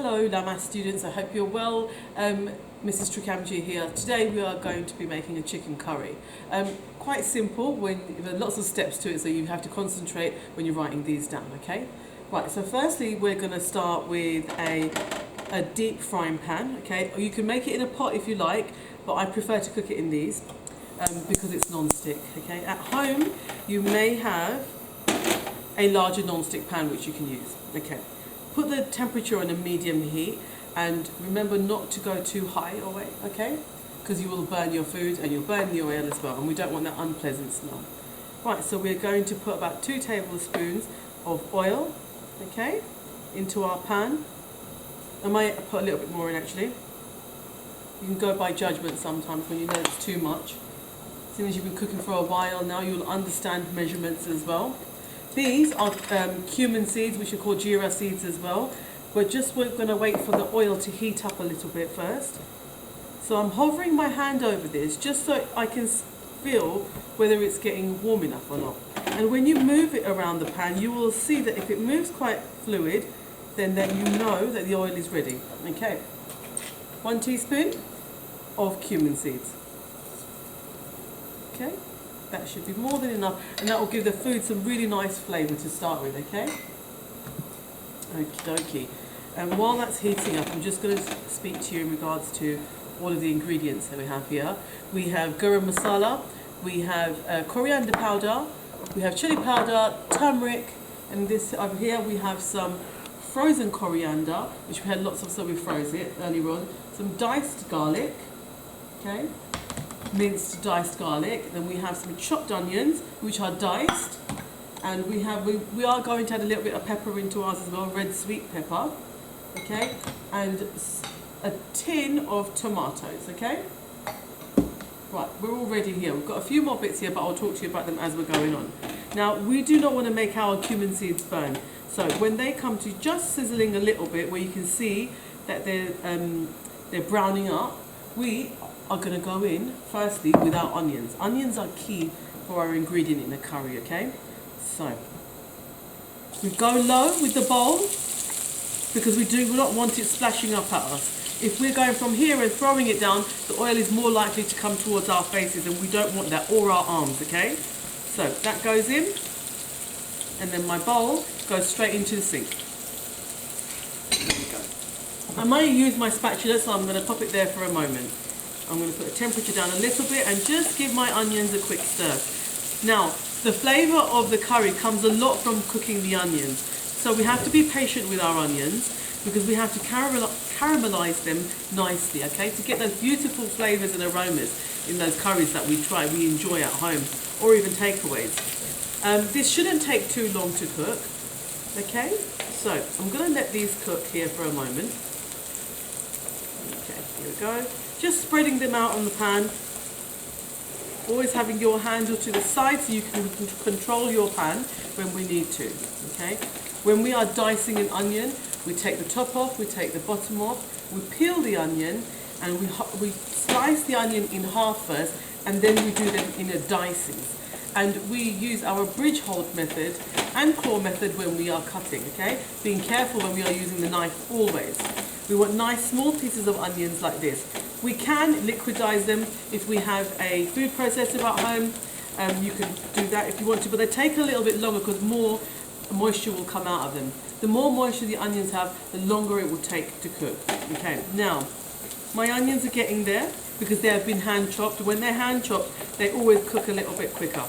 Hello Lammas students, I hope you're well. Mrs. Trikamji here. Today we are going to be making a chicken curry. Quite simple, there are lots of steps to it, so you have to concentrate when you're writing these down, okay? Right, so firstly we're going to start with a deep frying pan, okay? Or you can make it in a pot if you like, but I prefer to cook it in these because it's non-stick, okay? At home you may have a larger non-stick pan which you can use, okay? Put the temperature on a medium heat and remember not to go too high away, okay? Because you will burn your food and you'll burn the oil as well, and we don't want that unpleasant smell. Right, so we're going to put about 2 tablespoons of oil, okay, into our pan. I might put a little bit more in actually. You can go by judgment sometimes when you know it's too much. As soon as you've been cooking for a while now, you'll understand measurements as well. These are cumin seeds, which are called jeera seeds as well. We're going to wait for the oil to heat up a little bit first. So I'm hovering my hand over this just so I can feel whether it's getting warm enough or not. And when you move it around the pan, you will see that if it moves quite fluid, then you know that the oil is ready. Okay. 1 teaspoon of cumin seeds. Okay. That should be more than enough, and that will give the food some really nice flavour to start with, okay? Okie dokie. And while that's heating up, I'm just going to speak to you in regards to all of the ingredients that we have here. We have garam masala, we have coriander powder, we have chili powder, turmeric, and this over here we have some frozen coriander, which we had lots of, so we froze it earlier on. Some diced garlic, okay? Minced diced garlic. Then we have some chopped onions which are diced, and we are going to add a little bit of pepper into ours as well, red sweet pepper, okay, and a tin of tomatoes, okay. Right, we're all ready here. We've got a few more bits here, but I'll talk to you about them as we're going on. Now we do not want to make our cumin seeds burn, so when they come to just sizzling a little bit, where you can see that they're browning up, we are going to go in firstly with our onions. Onions are key for our ingredient in the curry, okay? So we go low with the bowl because we do not want it splashing up at us. If we're going from here and throwing it down, the oil is more likely to come towards our faces, and we don't want that, or our arms, okay? So that goes in, and then my bowl goes straight into the sink. There we go. I might use my spatula, so I'm going to pop it there for a moment. I'm going to put the temperature down a little bit and just give my onions a quick stir. Now, the flavour of the curry comes a lot from cooking the onions. So we have to be patient with our onions because we have to caramelise them nicely, okay, to get those beautiful flavours and aromas in those curries that we enjoy at home, or even takeaways. This shouldn't take too long to cook, okay? So I'm going to let these cook here for a moment. Okay, here we go. Just spreading them out on the pan, always having your handle to the side so you can control your pan when we need to, okay? When we are dicing an onion, we take the top off, we take the bottom off, we peel the onion, and we slice the onion in half first, and then we do them in a dices. And we use our bridge hold method and claw method when we are cutting, okay? Being careful when we are using the knife always. We want nice small pieces of onions like this. We can liquidize them if we have a food processor at home. You can do that if you want to, but they take a little bit longer because more moisture will come out of them. The more moisture the onions have, the longer it will take to cook. Okay, now my onions are getting there because they have been hand chopped. When they're hand chopped, they always cook a little bit quicker.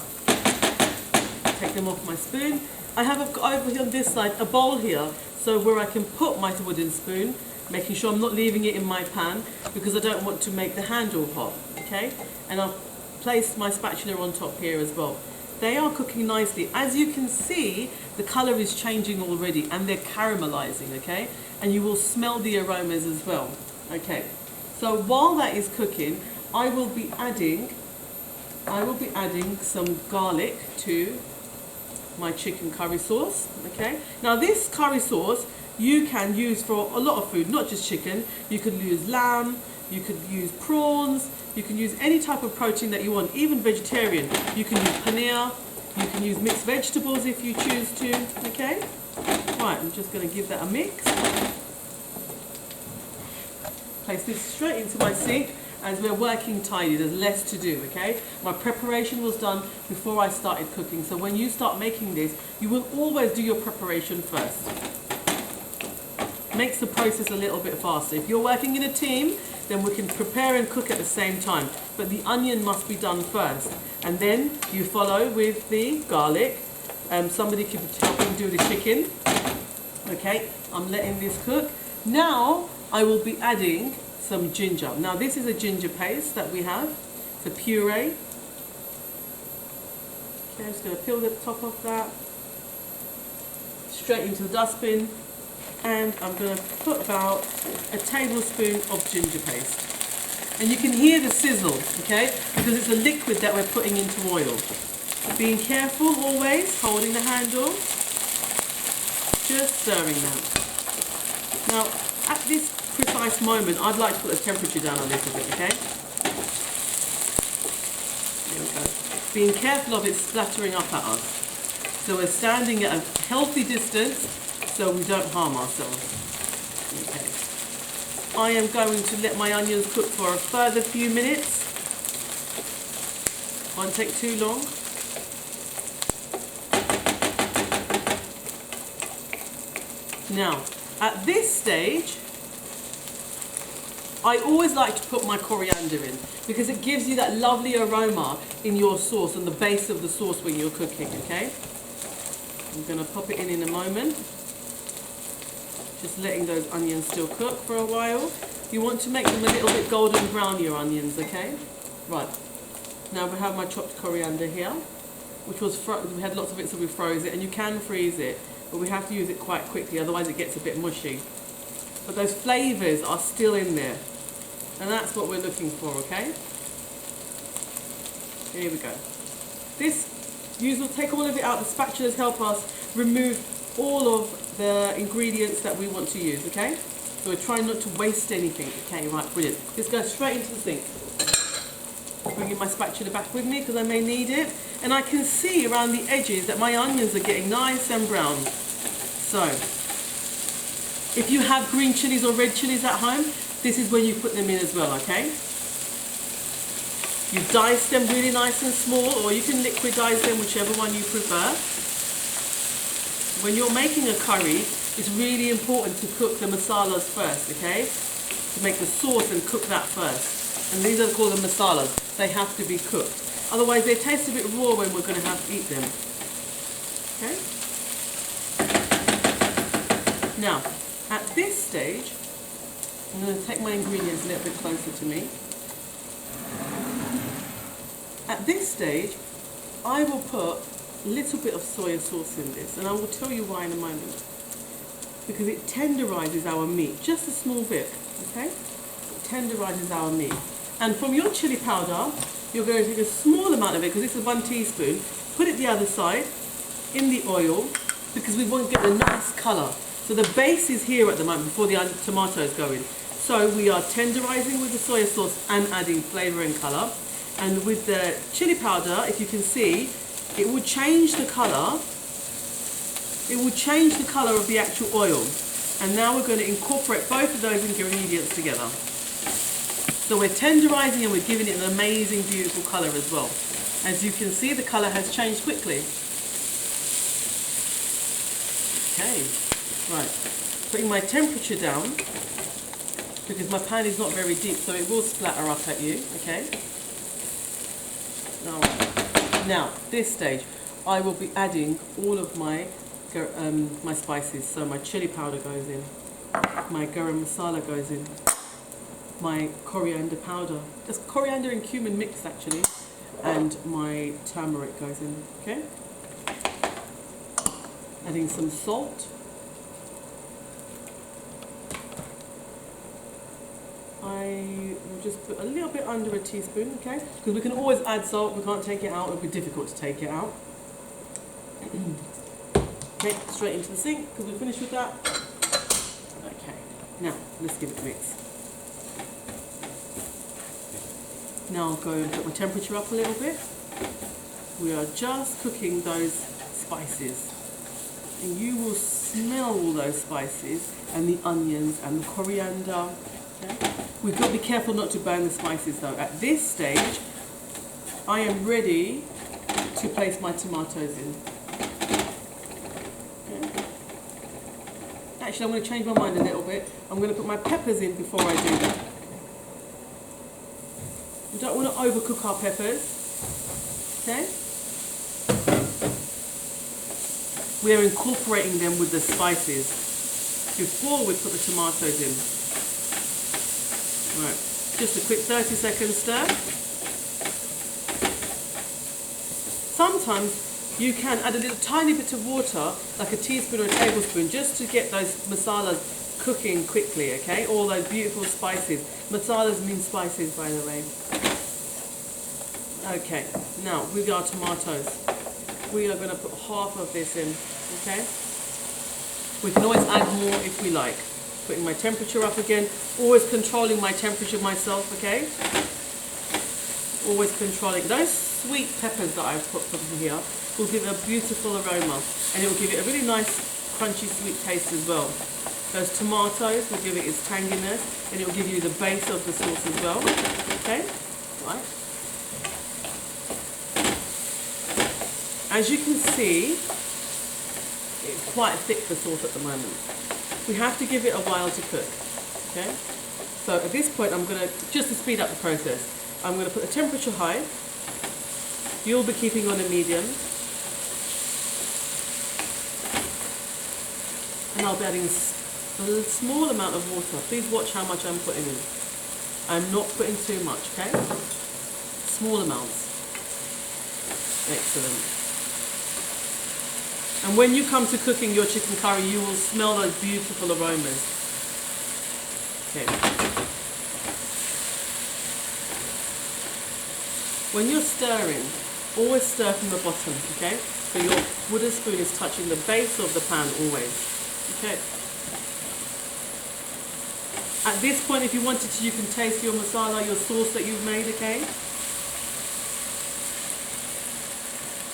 Take them off my spoon. I have over here on this side a bowl here, so where I can put my wooden spoon, making sure I'm not leaving it in my pan because I don't want to make the handle hot, okay? And I'll place my spatula on top here as well. They are cooking nicely. As you can see, the colour is changing already and they're caramelizing, okay? And you will smell the aromas as well, okay? So while that is cooking, I will be adding some garlic to my chicken curry sauce, okay? Now this curry sauce you can use for a lot of food, not just chicken. You could use lamb, you could use prawns, you can use any type of protein that you want, even vegetarian. You can use paneer, you can use mixed vegetables if you choose to, okay? Right, I'm just going to give that a mix. place this straight into my sink. As we're working tidy, there's less to do, okay? My preparation was done before I started cooking. So when you start making this, you will always do your preparation first. Makes the process a little bit faster. If you're working in a team, then we can prepare and cook at the same time. But the onion must be done first. And then you follow with the garlic. Somebody could be helping do the chicken. Okay, I'm letting this cook. Now I will be adding some ginger. Now this is a ginger paste that we have. It's a puree. Okay, I'm just going to peel the top of that. Straight into the dustbin. And I'm going to put about a tablespoon of ginger paste. And you can hear the sizzle, okay? Because it's a liquid that we're putting into oil. Being careful always, holding the handle. Just stirring that. Now, at this precise moment, I'd like to put the temperature down a little bit, okay? There we go. Being careful of it splattering up at us. So we're standing at a healthy distance so we don't harm ourselves. Okay. I am going to let my onions cook for a further few minutes. Won't take too long. Now, at this stage, I always like to put my coriander in because it gives you that lovely aroma in your sauce, on the base of the sauce when you're cooking, okay? I'm going to pop it in a moment. Just letting those onions still cook for a while. You want to make them a little bit golden brown, your onions, okay? Right. Now we have my chopped coriander here, which was we had lots of it, so we froze it, and you can freeze it, but we have to use it quite quickly, otherwise it gets a bit mushy. But those flavours are still in there, and that's what we're looking for, okay? Here we go. This, will take all of it out. The spatulas help us remove all of the ingredients that we want to use, okay? So we're trying not to waste anything, okay? Right, brilliant. This goes straight into the sink. Bringing my spatula back with me because I may need it. And I can see around the edges that my onions are getting nice and brown. So, if you have green chilies or red chilies at home, this is when you put them in as well, okay? You dice them really nice and small, or you can liquidize them, whichever one you prefer. When you're making a curry, it's really important to cook the masalas first, okay? To make the sauce and cook that first. And these are called the masalas. They have to be cooked. Otherwise, they taste a bit raw when we're going to have to eat them. Okay? Now, at this stage, I'm going to take my ingredients a little bit closer to me. At this stage, I will put a little bit of soy sauce in this, and I will tell you why in a moment. Because it tenderizes our meat, just a small bit, okay? It tenderizes our meat. And from your chili powder, you're going to take a small amount of it, because it's a 1 teaspoon, put it the other side in the oil, because we want to get a nice colour. So the base is here at the moment before the tomatoes go in. So we are tenderizing with the soy sauce and adding flavour and colour. And with the chili powder, if you can see, it will change the colour. It will change the colour of the actual oil. And now we're going to incorporate both of those ingredients together. So we're tenderizing and we're giving it an amazing, beautiful colour as well. As you can see, the colour has changed quickly. Okay, right. Putting my temperature down, because my pan is not very deep, so it will splatter up at you, okay? Now, this stage, I will be adding all of my spices. So my chili powder goes in, my garam masala goes in, my coriander powder, just coriander and cumin mixed actually, and my turmeric goes in, okay? Adding some salt. I will just put a little bit under a teaspoon, okay? Because we can always add salt, we can't take it out, it would be difficult to take it out. Okay, straight into the sink, because we're finished with that. Okay, now let's give it a mix. Now I'll go and put my temperature up a little bit. We are just cooking those spices. And you will smell all those spices and the onions and the coriander Okay. We've got to be careful not to burn the spices though. At this stage, I am ready to place my tomatoes in. Okay. Actually, I'm going to change my mind a little bit. I'm going to put my peppers in before I do that. We don't want to overcook our peppers. Okay? We are incorporating them with the spices before we put the tomatoes in. Right, just a quick 30-second stir. Sometimes you can add a little tiny bit of water, like a teaspoon or a tablespoon, just to get those masalas cooking quickly, okay? All those beautiful spices. Masalas mean spices, by the way. Okay, now with our tomatoes, we are going to put half of this in, okay? We can always add more if we like. Putting my temperature up again, always controlling my temperature myself, okay? Always controlling. Those sweet peppers that I've put in here will give it a beautiful aroma, and it will give it a really nice crunchy sweet taste as well. Those tomatoes will give it its tanginess, and it will give you the base of the sauce as well, okay? Right. As you can see, it's quite thick, the sauce at the moment. We have to give it a while to cook, okay? So at this point, I'm gonna, just to speed up the process, I'm gonna put the temperature high. You'll be keeping on a medium. And I'll be adding a small amount of water. Please watch how much I'm putting in. I'm not putting too much, okay? Small amounts. Excellent. And when you come to cooking your chicken curry, you will smell those beautiful aromas. Okay. When you're stirring, always stir from the bottom, okay? So your wooden spoon is touching the base of the pan always, okay? At this point, if you wanted to, you can taste your masala, your sauce that you've made, okay?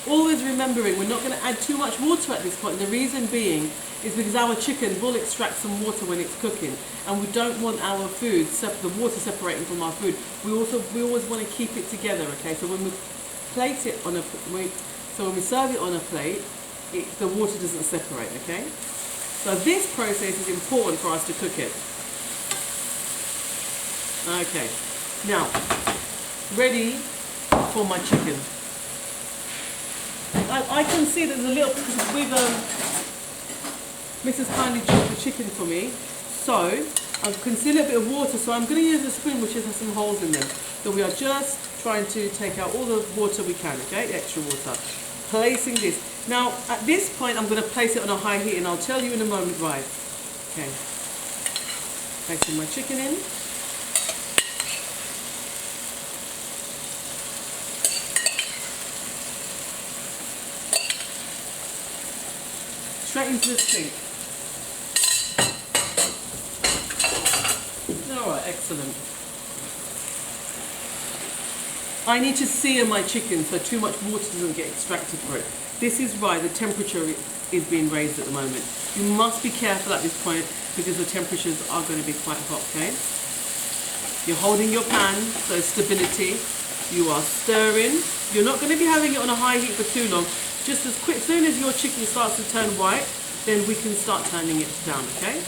Always remembering, we're not going to add too much water at this point. The reason being is because our chicken will extract some water when it's cooking, and we don't want our food, the water separating from our food. We always want to keep it together, okay? So when we plate it on when we serve it on a plate, the water doesn't separate, okay? So this process is important for us to cook it. Okay, now ready for my chicken. I can see there's a little, with Mrs. kindly chopped the chicken for me, so I can see a little bit of water, so I'm going to use a spoon which has some holes in them. So we are just trying to take out all the water we can, okay, extra water. Placing this. Now at this point I'm going to place it on a high heat, and I'll tell you in a moment why. Okay, placing my chicken in. Straight into the sink. Alright, excellent. I need to sear my chicken so too much water doesn't get extracted for it. This is why the temperature is being raised at the moment. You must be careful at this point because the temperatures are going to be quite hot, okay? You're holding your pan, so stability. You are stirring. You're not going to be having it on a high heat for too long. Just as soon as your chicken starts to turn white, then we can start turning it down, okay?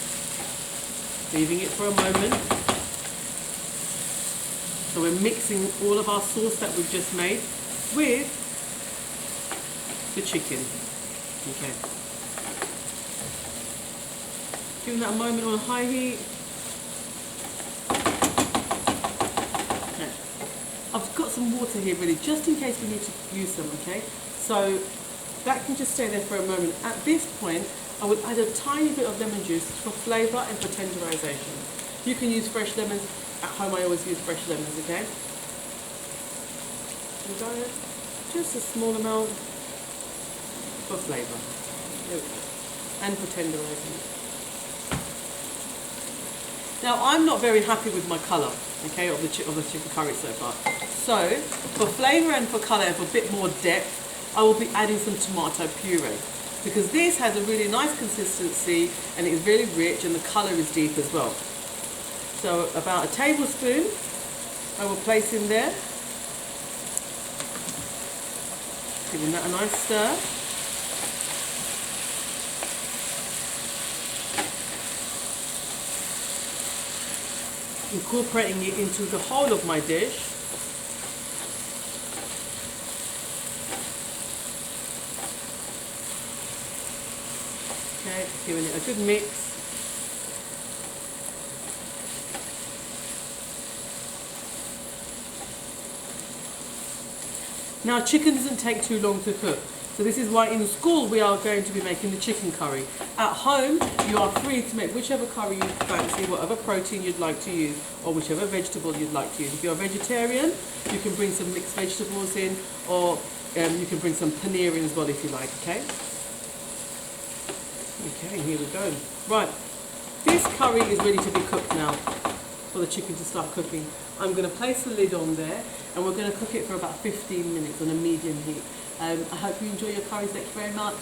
Leaving it for a moment. So we're mixing all of our sauce that we've just made with the chicken, okay? Giving that a moment on high heat. Okay. I've got some water here ready, just in case we need to use some, okay? So that can just stay there for a moment. At this point, I would add a tiny bit of lemon juice for flavour and for tenderisation. You can use fresh lemons. At home I always use fresh lemons, okay? Just a small amount for flavour. And for tenderising. Now I'm not very happy with my colour, okay, of the chicken curry so far. So for flavour and for colour and for a bit more depth, I will be adding some tomato puree, because this has a really nice consistency and it's really rich and the colour is deep as well. So about a tablespoon I will place in there, giving that a nice stir. Incorporating it into the whole of my dish. Okay, giving it a good mix. Now chicken doesn't take too long to cook, so this is why in school we are going to be making the chicken curry. At home you are free to make whichever curry you fancy, whatever protein you'd like to use or whichever vegetable you'd like to use. If you're a vegetarian you can bring some mixed vegetables in, or you can bring some paneer in as well if you like, okay? Okay, here we go. Right, this curry is ready to be cooked now for the chicken to start cooking. I'm going to place the lid on there and we're going to cook it for about 15 minutes on a medium heat. I hope you enjoy your curries. Thank you very much.